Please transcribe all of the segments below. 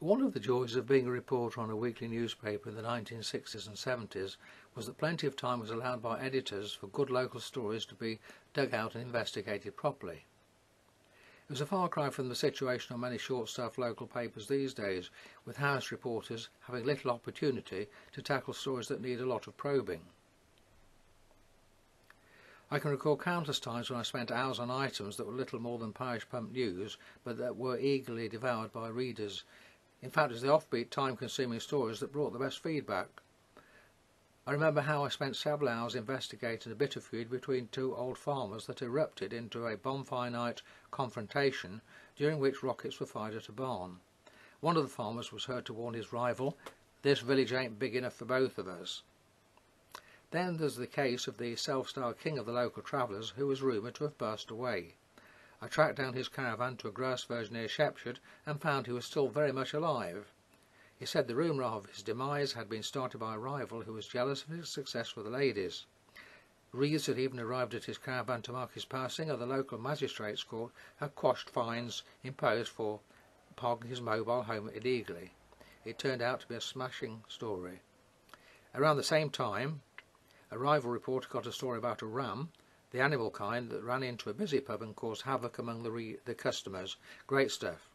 One of the joys of being a reporter on a weekly newspaper in the 1960s and 70s was that plenty of time was allowed by editors for good local stories to be dug out and investigated properly. It was a far cry from the situation on many short-staffed local papers these days, with house reporters having little opportunity to tackle stories that need a lot of probing. I can recall countless times when I spent hours on items that were little more than parish pump news, but that were eagerly devoured by readers. In fact, it was the offbeat, time-consuming stories that brought the best feedback. I remember how I spent several hours investigating a bitter feud between two old farmers that erupted into a bonfire night confrontation, during which rockets were fired at a barn. One of the farmers was heard to warn his rival, "This village ain't big enough for both of us." Then there's the case of the self-styled king of the local travellers, who was rumoured to have passed away. I tracked down his caravan to a grass verge near Shepshed and found he was still very much alive. He said the rumour of his demise had been started by a rival who was jealous of his success with the ladies. Wreaths had even arrived at his caravan to mark his passing, and the local magistrates' court had quashed fines imposed for parking his mobile home illegally. It turned out to be a smashing story. Around the same time, a rival reporter got a story about a ram, the animal kind that ran into a busy pub and caused havoc among the customers. Great stuff.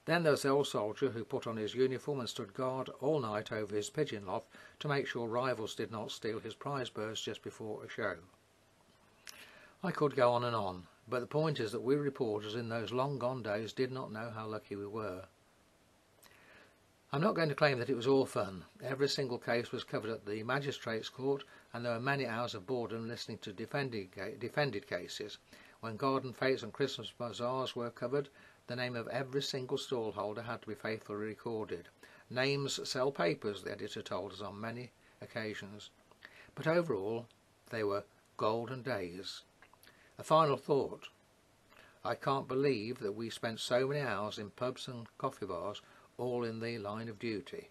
Then there was the old soldier who put on his uniform and stood guard all night over his pigeon loft to make sure rivals did not steal his prize birds just before a show. I could go on, but the point is that we reporters in those long gone days did not know how lucky we were. I'm not going to claim that it was all fun. Every single case was covered at the magistrates' court, and there were many hours of boredom listening to defended cases. When garden fetes and Christmas bazaars were covered, the name of every single stallholder had to be faithfully recorded. Names sell papers, the editor told us on many occasions. But overall, they were golden days. A final thought. I can't believe that we spent so many hours in pubs and coffee bars, all in the line of duty.